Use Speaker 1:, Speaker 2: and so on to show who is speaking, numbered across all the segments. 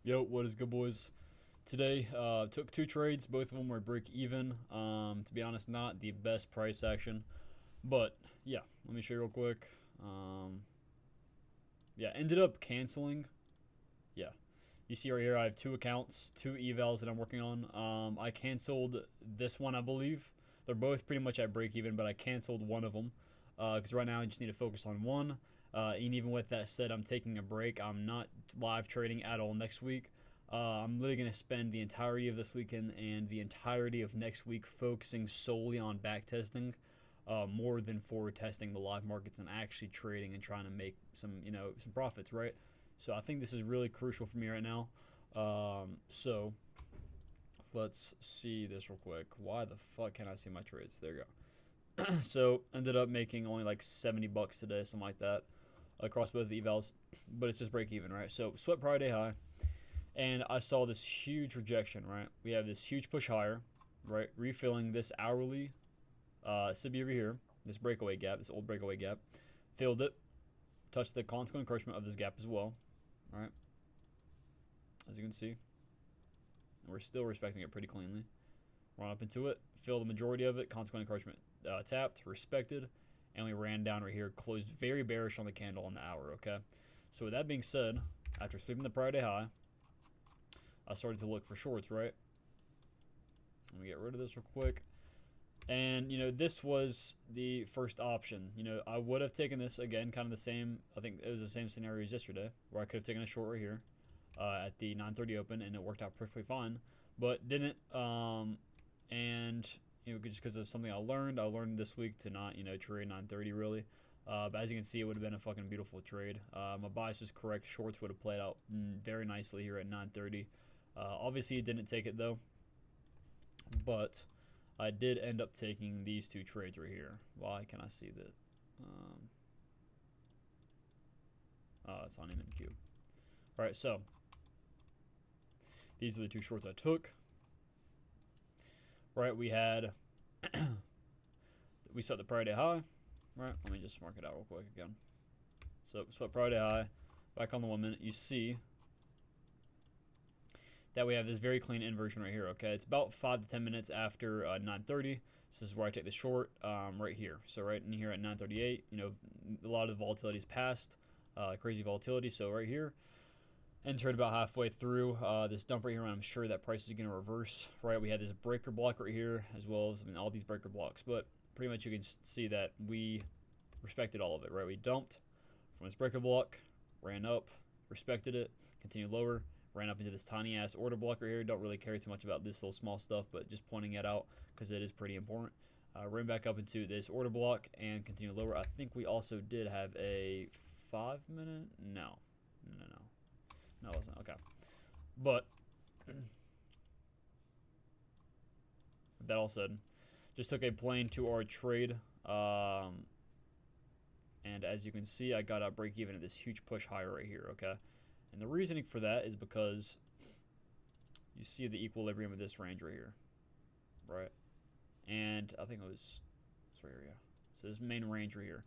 Speaker 1: Yo, what is good, boys? Today, took two trades. Both of them were break even. To be honest, not the best price action, but yeah, let me show you real quick. Yeah, ended up canceling. Yeah, you see right here, I have two accounts, two evals that I'm working on. I canceled this one, I believe. They're both pretty much at break even, but I canceled one of them because right now I just need to focus on one. And even with that said, I'm taking a break. I'm not live trading at all next week. I'm literally going to spend the entirety of this weekend and the entirety of next week focusing solely on back testing, more than forward testing the live markets and actually trading and trying to make some profits, right? So I think this is really crucial for me right now. So let's see this real quick. Why the fuck can't I see my trades? There you go. So ended up making only like $70 today, something like that, across both the evals, but it's just break even, right? So swept prior day high, and I saw this huge rejection, right? We have this huge push higher, right? Refilling this hourly, should be over here, this breakaway gap, this old breakaway gap, filled it, touched the consequent encroachment of this gap as well, right? As you can see, we're still respecting it pretty cleanly. Run up into it, fill the majority of it, consequent encroachment tapped, respected, and we ran down right here, closed very bearish on the candle on the hour, okay? So with that being said, after sweeping the prior day high, I started to look for shorts, right? Let me get rid of this real quick. And, this was the first option. I would have taken this again, kind of the same, I think it was the same scenario as yesterday, where I could have taken a short right here at the 9:30 open, and it worked out perfectly fine, but didn't. And, just because of something I learned this week to not, trade 9:30 really. But as you can see, it would have been a fucking beautiful trade. My bias was correct. Shorts would have played out very nicely here at 9:30. Obviously, it didn't take it though, but I did end up taking these two trades right here. Why can I see that? Oh, it's on him in queue. All right, so these are the two shorts I took. Right, we had we set the prior day high. Right, let me just mark it out real quick again. So swept prior day high, back on the 1 minute. You see that we have this very clean inversion right here. Okay, it's about 5 to 10 minutes after 9:30. This is where I take the short, right here. So right in here at 9:38, a lot of the volatility is past, crazy volatility. So right here, entered about halfway through this dump right here, and I'm sure that price is going to reverse. Right, we had this breaker block right here, as well as all these breaker blocks. But pretty much you can see that we respected all of it. Right, we dumped from this breaker block, ran up, respected it, continued lower, ran up into this tiny ass order block right here. Don't really care too much about this little small stuff, but just pointing it out because it is pretty important. Ran back up into this order block and continue lower. I think we also did have a 5 minute. No, it wasn't. Okay, but that all said, just took a plain 2-hour trade. And as you can see, I got out break even at this huge push higher right here. Okay. And the reasoning for that is because you see the equilibrium of this range right here, right? And I think it's right here, yeah. So this main range right here.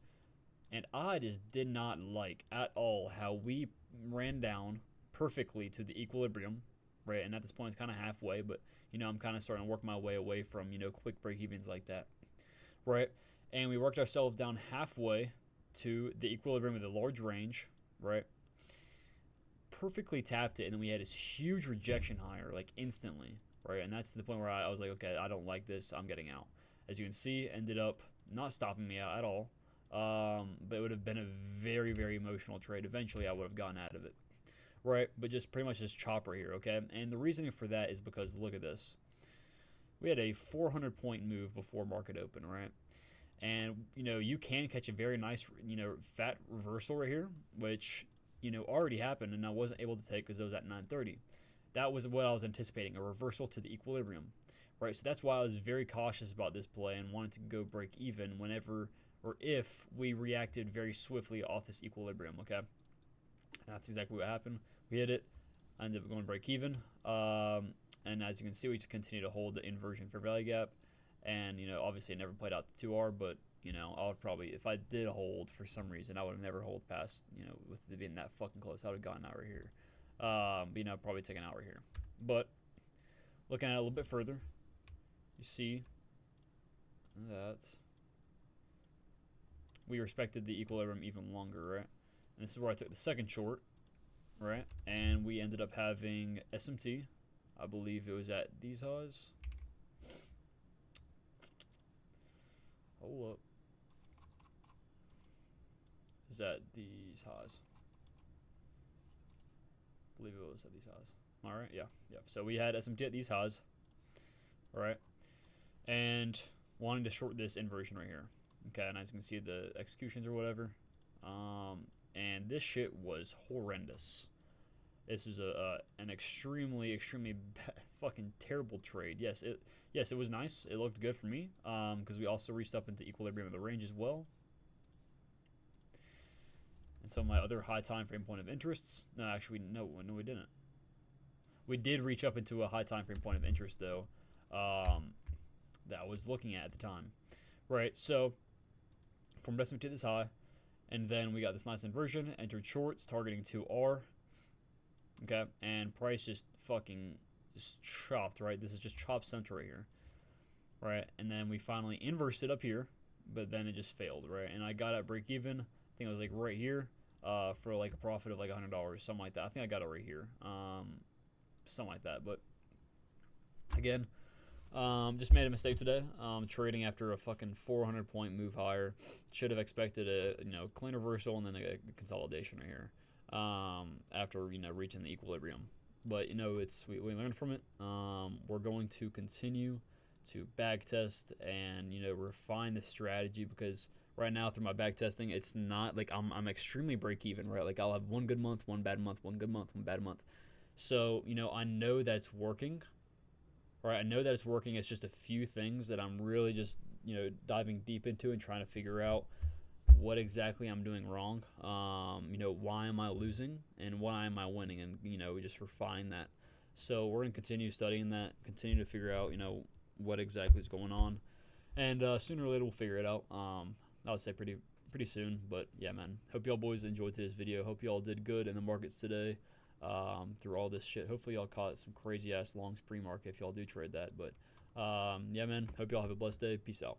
Speaker 1: And I just did not like at all how we ran down perfectly to the equilibrium, right? And at this point, it's kind of halfway, but, I'm kind of starting to work my way away from, quick break evens like that, right? And we worked ourselves down halfway to the equilibrium of the large range, right? Perfectly tapped it, and then we had this huge rejection higher, like instantly, right? And that's the point where I was like, okay, I don't like this. I'm getting out. As you can see, ended up not stopping me out at all. But it would have been a very, very emotional trade. Eventually, I would have gotten out of it, right? But just pretty much just chopper here, okay? And the reasoning for that is because look at this. We had a 400-point move before market open, right? And, you can catch a very nice, fat reversal right here, which already happened, and I wasn't able to take because it was at 9:30. That was what I was anticipating, a reversal to the equilibrium, right? So that's why I was very cautious about this play and wanted to go break even whenever or if we reacted very swiftly off this equilibrium, okay? And that's exactly what happened. We hit it. I ended up going break even. And as you can see, we just continue to hold the inversion fair value gap. And, obviously it never played out to 2R, but I would probably, if I did hold for some reason, I would have never hold past, with it being that fucking close. I would have gotten out right here. But, you know, probably taking out right here. But looking at it a little bit further, you see that we respected the equilibrium even longer, right? And this is where I took the second short, right? And we ended up having SMT. I believe it was at these highs. Hold up. Is at these highs. I believe it was at these highs. All right, yeah. So we had SMT at these highs, all right? And wanting to short this inversion right here. Okay, and as you can see, the executions or whatever. And this shit was horrendous. This is an extremely fucking terrible trade. Yes, it was nice. It looked good for me because we also reached up into equilibrium of the range as well. And some of my other high time frame point of interests. No, actually, no, we didn't. We did reach up into a high time frame point of interest though. That I was looking at the time, right? So from SMT to this high, and then we got this nice inversion. Entered shorts targeting 2R. Okay, and price just fucking just chopped, right? This is just chop central right here, right? And then we finally inversed it up here, but then it just failed, right? And I got at break even. I think it was like right here, for like a profit of like $100, something like that. I think I got it right here, something like that. But again, just made a mistake today. Trading after a fucking 400-point move higher. Should have expected a clean reversal and then a consolidation right here. After reaching the equilibrium, but we learned from it. We're going to continue to back test and refine the strategy, because right now through my back testing, it's not like I'm extremely break even, right? Like I'll have one good month, one bad month, one good month, one bad month. So I know that's working, right? I know that it's working. It's just a few things that I'm really just diving deep into and trying to figure out what exactly I'm doing wrong. Why am I losing and why am I winning, and just refine that. So we're gonna continue studying that, continue to figure out what exactly is going on, and sooner or later we'll figure it out. I would say pretty soon. But yeah, man, hope y'all boys enjoyed today's video. Hope y'all did good in the markets today, through all this shit. Hopefully y'all caught some crazy ass longs pre-market if y'all do trade that. But yeah, man, hope y'all have a blessed day. Peace out.